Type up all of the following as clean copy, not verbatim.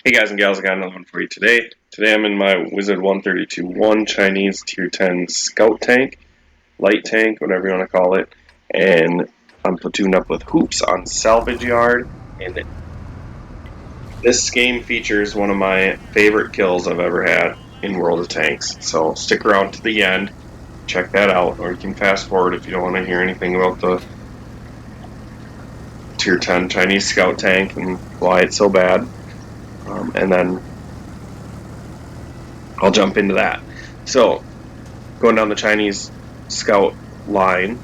Hey guys and gals, I got another one for you today. Today I'm in my Wizard 132-1 Chinese Tier 10 Scout Tank, Light Tank, whatever you want to call it, and I'm platooned up with Hoops on Salvage Yard, and this game features one of my favorite kills I've ever had in World of Tanks, so stick around to the end, check that out, or you can fast forward if you don't want to hear anything about the Tier 10 Chinese Scout Tank and why it's so bad, and then I'll jump into that. So, going down the Chinese Scout line,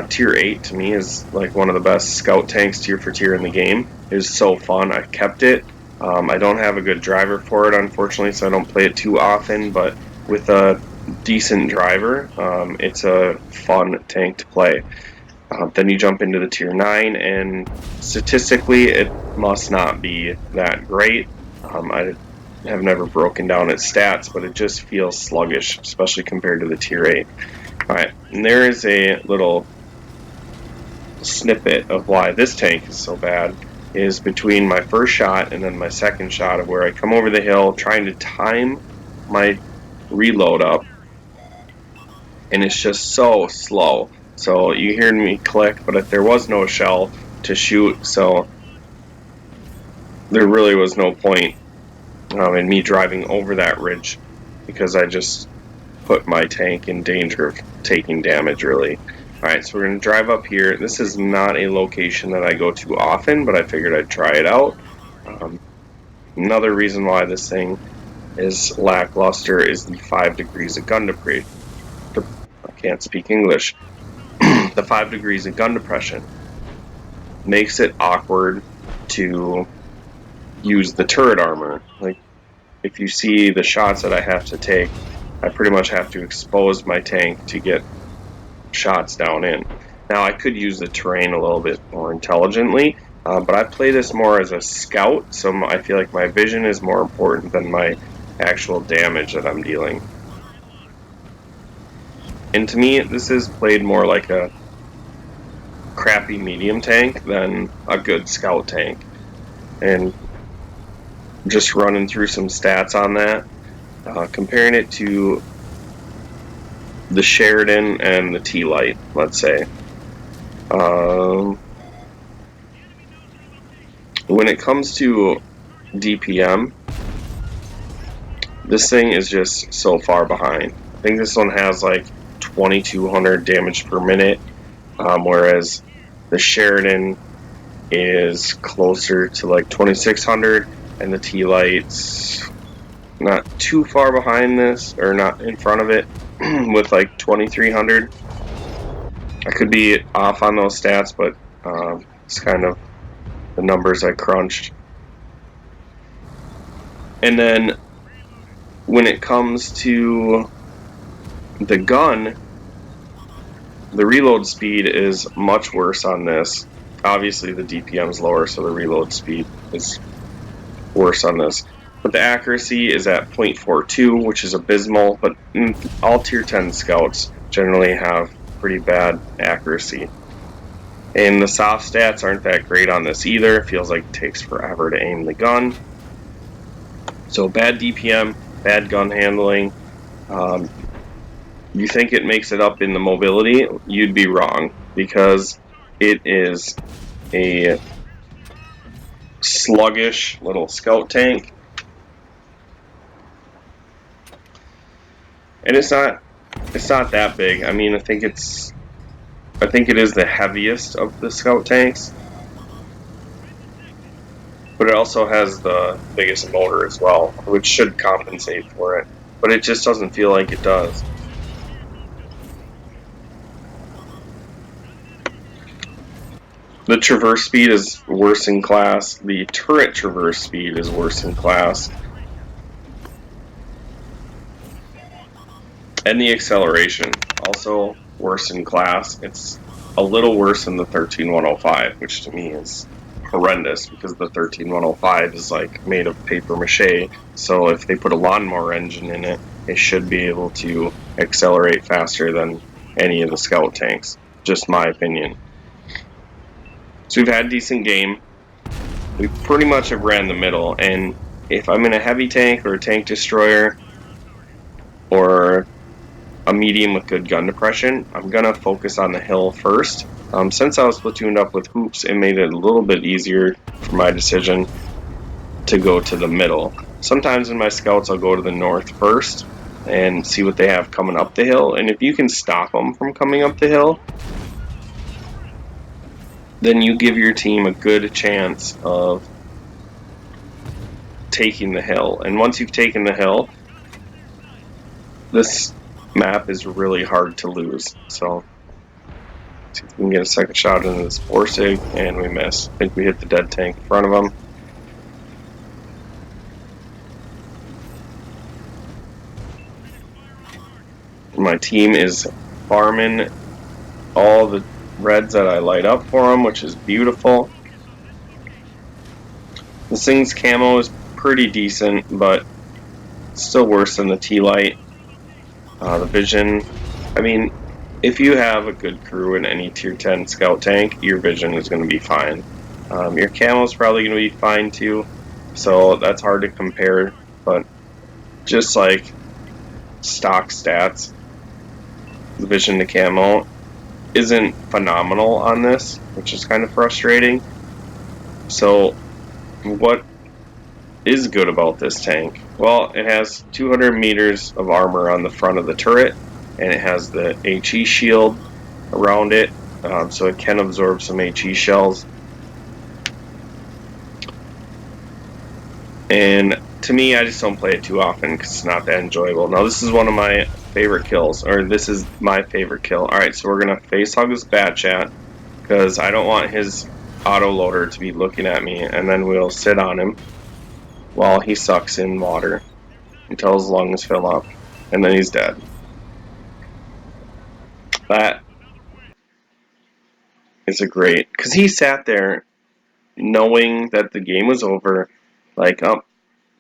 Tier 8 to me is like one of the best Scout tanks tier for tier in the game. It is so fun. I kept it. I don't have a good driver for it, unfortunately, so I don't play it too often, but with a decent driver, it's a fun tank to play. Then you jump into the Tier 9, and statistically, it must not be that great. I have never broken down its stats, but it just feels sluggish, especially compared to the Tier 8. Alright, and there is a little snippet of why this tank is so bad, is between my first shot and then my second shot of where I come over the hill trying to time my reload up, and it's just so slow. So you hear me click, but if there was no shell to shoot, so there really was no point in me driving over that ridge, because I just put my tank in danger of taking damage, really. Alright, so we're going to drive up here. This is not a location that I go to often, but I figured I'd try it out. Another reason why this thing is lackluster is the 5 degrees of gun depression. I can't speak English. The 5 degrees of gun depression makes it awkward to use the turret armor. Like, if you see the shots that I have to take, I pretty much have to expose my tank to get shots down in. Now, I could use the terrain a little bit more intelligently, but I play this more as a scout, so I feel like my vision is more important than my actual damage that I'm dealing. And to me, this is played more like a crappy medium tank than a good scout tank. And just running through some stats on that, comparing it to the Sheridan and the T-Light, let's say. When it comes to DPM, this thing is just so far behind. I think this one has like 2200 damage per minute, whereas the Sheridan is closer to like 2600, and the T-Light's not too far behind this, or not in front of it, with like 2300. I could be off on those stats, but it's kind of the numbers I crunched. And then when it comes to the gun, the reload speed is much worse on this. Obviously the DPM is lower, so the reload speed is worse on this. But the accuracy is at 0.42, which is abysmal, but all Tier 10 scouts generally have pretty bad accuracy. And the soft stats aren't that great on this either. It feels like it takes forever to aim the gun. So bad DPM, bad gun handling. You think it makes it up in the mobility? You'd be wrong, because it is a sluggish little scout tank. And it's not that big. I mean, I think it is the heaviest of the scout tanks, but it also has the biggest motor as well, which should compensate for it, but it just doesn't feel like it does. The traverse speed is worse in class. The turret traverse speed is worse in class. And the acceleration, also worse in class. It's a little worse than the 13105, which to me is horrendous, because the 13105 is like made of paper mache, so if they put a lawnmower engine in it, it should be able to accelerate faster than any of the scout tanks. Just my opinion. So we've had a decent game. We pretty much have ran the middle, and if I'm in a heavy tank or a tank destroyer or a medium with good gun depression, I'm going to focus on the hill first. Since I was platooned up with hoops, it made it a little bit easier for my decision to go to the middle. Sometimes in my scouts, I'll go to the north first and see what they have coming up the hill. And if you can stop them from coming up the hill, then you give your team a good chance of taking the hill. And once you've taken the hill, this map is really hard to lose. So, see if we can get a second shot into this Borsig, and we miss. I think we hit the dead tank in front of him. My team is farming all the reds that I light up for them, which is beautiful. This thing's camo is pretty decent, but still worse than the T-Light. The vision, I mean, if you have a good crew in any tier 10 scout tank, your vision is going to be fine. Your camo is probably going to be fine too, so that's hard to compare, but just like stock stats, the vision to camo isn't phenomenal on this, which is kind of frustrating. So what is good about this tank? Well, it has 200 meters of armor on the front of the turret, and it has the HE shield around it, so it can absorb some HE shells. And to me, I just don't play it too often because it's not that enjoyable. Now, this is one of my favorite kills, or this is my favorite kill. Alright, so we're going to face hug this Bat Chat because I don't want his autoloader to be looking at me, and then we'll sit on him while he sucks in water until his lungs fill up, and then he's dead. That is a great, because he sat there knowing that the game was over, like, oh,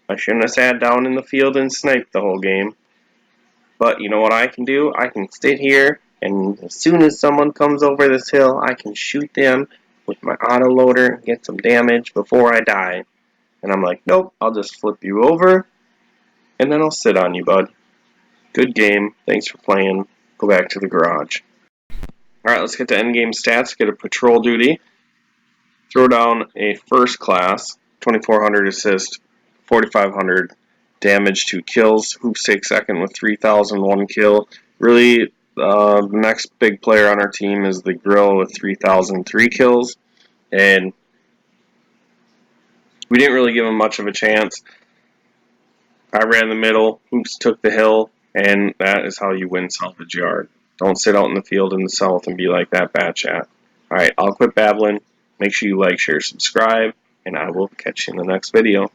I shouldn't have sat down in the field and sniped the whole game. But you know what I can do? I can sit here, and as soon as someone comes over this hill, I can shoot them with my autoloader and get some damage before I die. And I'm like, nope, I'll just flip you over, and then I'll sit on you, bud. Good game. Thanks for playing. Go back to the garage. Alright, let's get to endgame stats. Get a patrol duty. Throw down a first class. 2400 assist, 4500 damage, 2 kills. Hoops take second with 3001 kill. Really, the next big player on our team is the Grill with 3003 kills. And we didn't really give him much of a chance. I ran the middle, Hoops took the hill, and that is how you win salvage yard. Don't sit out in the field in the south and be like that Bat Chat. Alright, I'll quit babbling. Make sure you like, share, subscribe, and I will catch you in the next video.